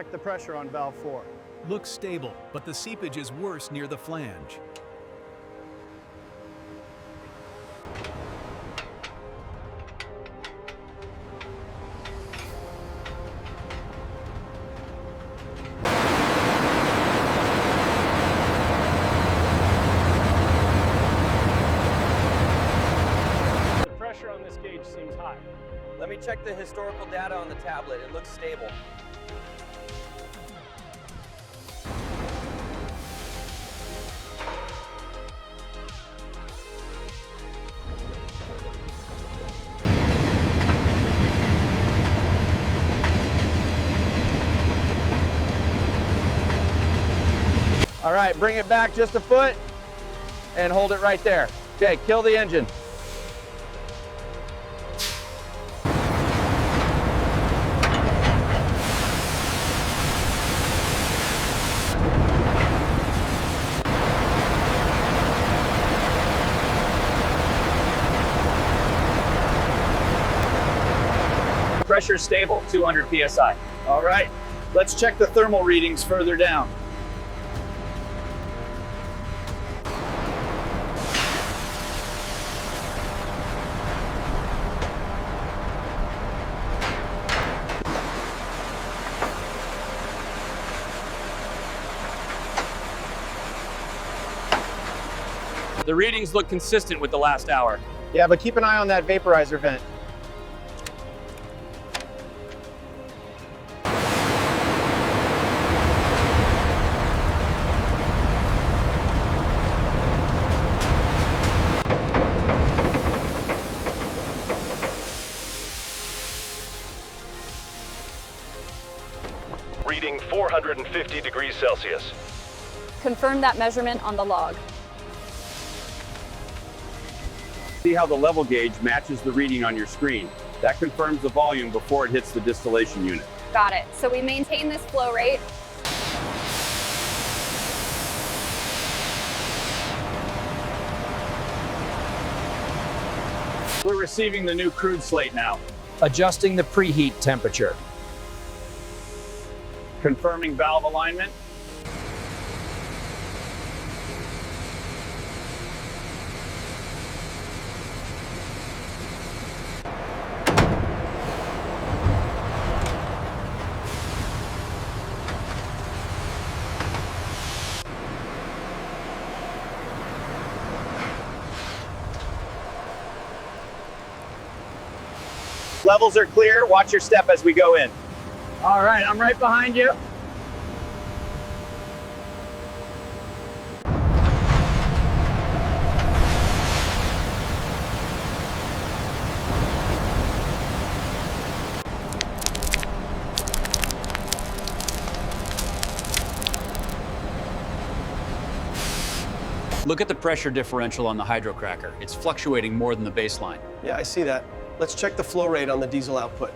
check the pressure on valve 4. Looks stable, but the seepage is worse near the flange. The pressure on this gauge seems high. Let me check the historical data on the tablet. It looks stable. All right, bring it back just a foot and hold it right there. Okay, kill the engine. Pressure stable, 200 psi. All right, let's check the thermal readings further down. The readings look consistent with the last hour. Yeah, but keep an eye on that vaporizer vent. Reading 450 degrees Celsius. Confirm that measurement on the log. See how the level gauge matches the reading on your screen. That confirms the volume before it hits the distillation unit. Got it. So we maintain this flow rate. We're receiving the new crude slate now. Adjusting the preheat temperature. Confirming valve alignment. Levels are clear. Watch your step as we go in. All right, I'm right behind you. Look at the pressure differential on the hydrocracker. It's fluctuating more than the baseline. Yeah, I see that. Let's check the flow rate on the diesel output.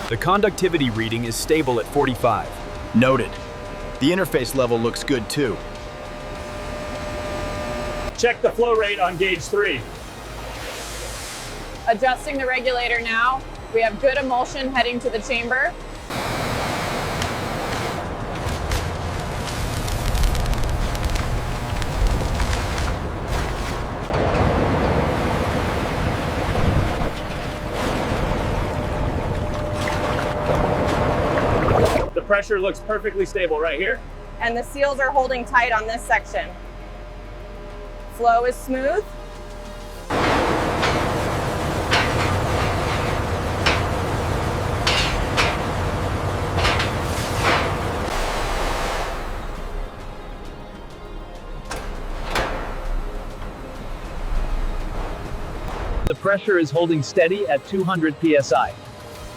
The conductivity reading is stable at 45. Noted. The interface level looks good too. Check the flow rate on gauge 3. Adjusting the regulator now. We have good emulsion heading to the chamber. The pressure looks perfectly stable right here. And the seals are holding tight on this section. Flow is smooth. The pressure is holding steady at 200 psi.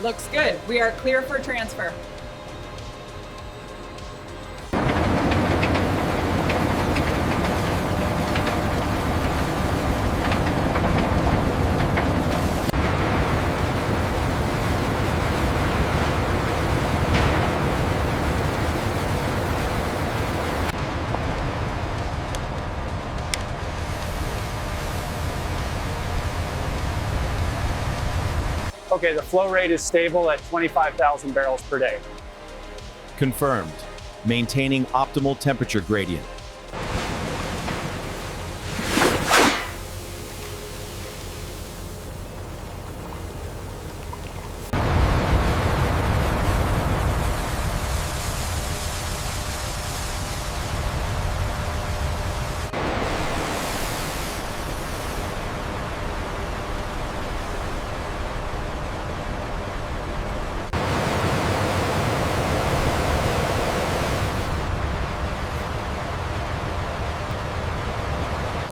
Looks good. We are clear for transfer. Okay, the flow rate is stable at 25,000 barrels per day. Confirmed. Maintaining optimal temperature gradient.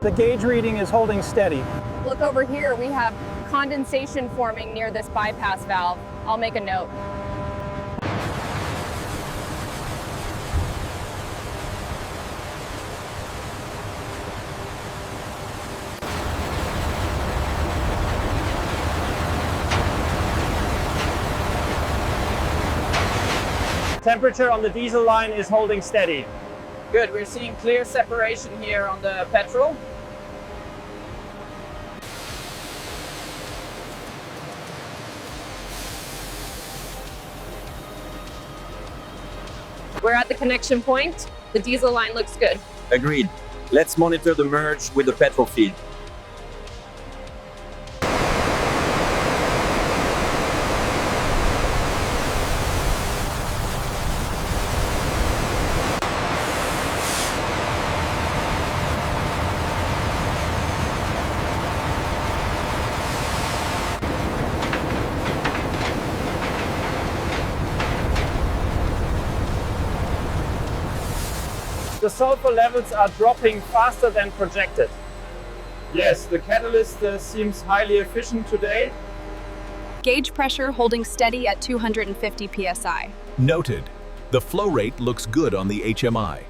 The gauge reading is holding steady. Look over here, we have condensation forming near this bypass valve. I'll make a note. Temperature on the diesel line is holding steady. Good, we're seeing clear separation here on the petrol. We're at the connection point. The diesel line looks good. Agreed. Let's monitor the merge with the petrol feed. The sulfur levels are dropping faster than projected. Yes, the catalyst seems highly efficient today. Gauge pressure holding steady at 250 psi. Noted. The flow rate looks good on the HMI.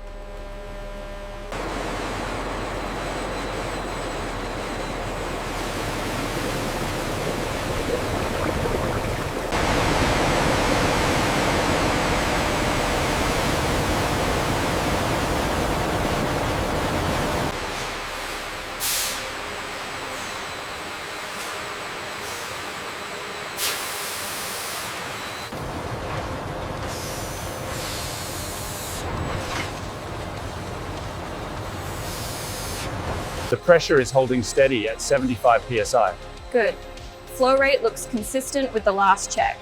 The pressure is holding steady at 75 psi. Good. Flow rate looks consistent with the last check.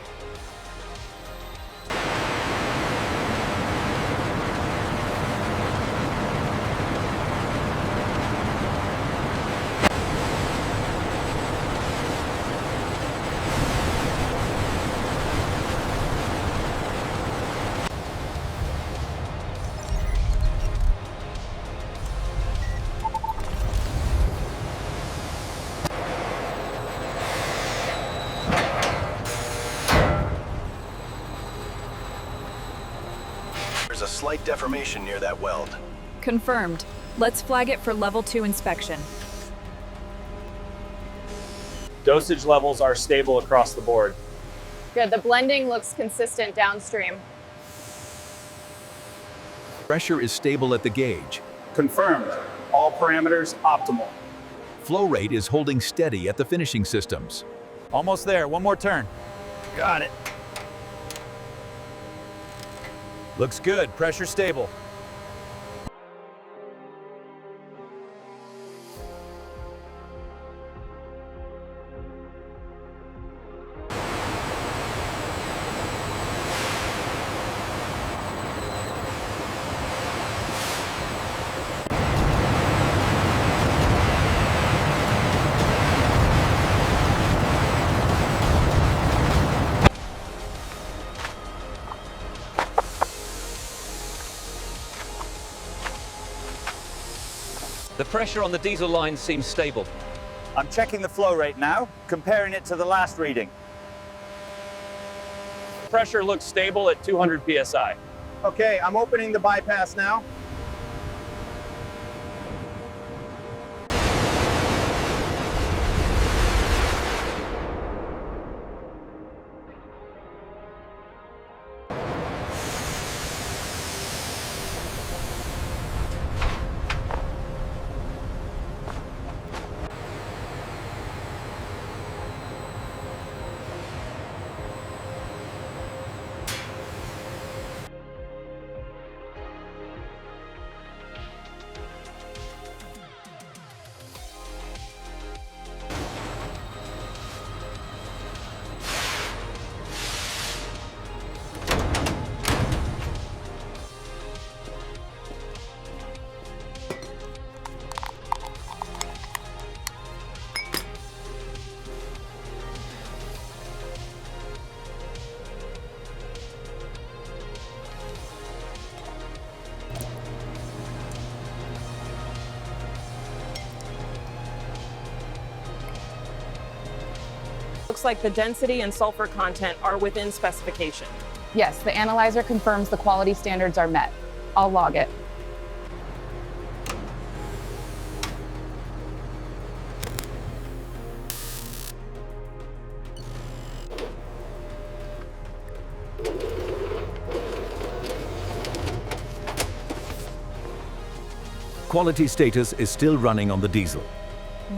There's a slight deformation near that weld. Confirmed. Let's flag it for level 2 inspection. Dosage levels are stable across the board. Good, the blending looks consistent downstream. Pressure is stable at the gauge. Confirmed. All parameters optimal. Flow rate is holding steady at the finishing systems. Almost there, one more turn. Got it. Looks good, pressure stable. The pressure on the diesel line seems stable. I'm checking the flow rate now, comparing it to the last reading. Pressure looks stable at 200 psi. Okay, I'm opening the bypass now. looks like the density and sulfur content are within specification. Yes, the analyzer confirms the quality standards are met. I'll log it. Quality status is still running on the diesel.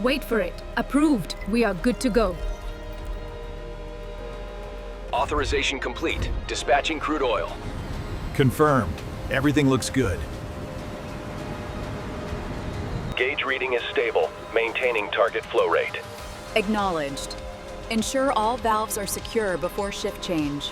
Wait for it. Approved. We are good to go. Authorization complete. Dispatching crude oil. Confirmed. Everything looks good. Gauge reading is stable, maintaining target flow rate. Acknowledged. Ensure all valves are secure before shift change.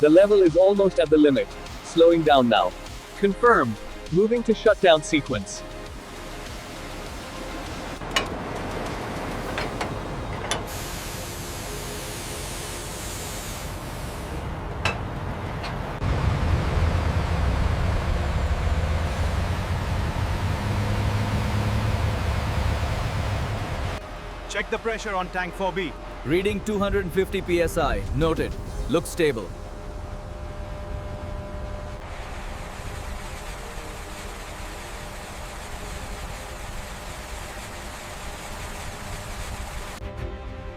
The level is almost at the limit. Slowing down now. Confirmed. Moving to shutdown sequence. Check the pressure on tank 4B. Reading 250 psi. Noted. Looks stable.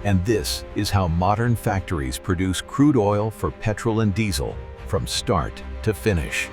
And this is how modern factories produce crude oil for petrol and diesel from start to finish.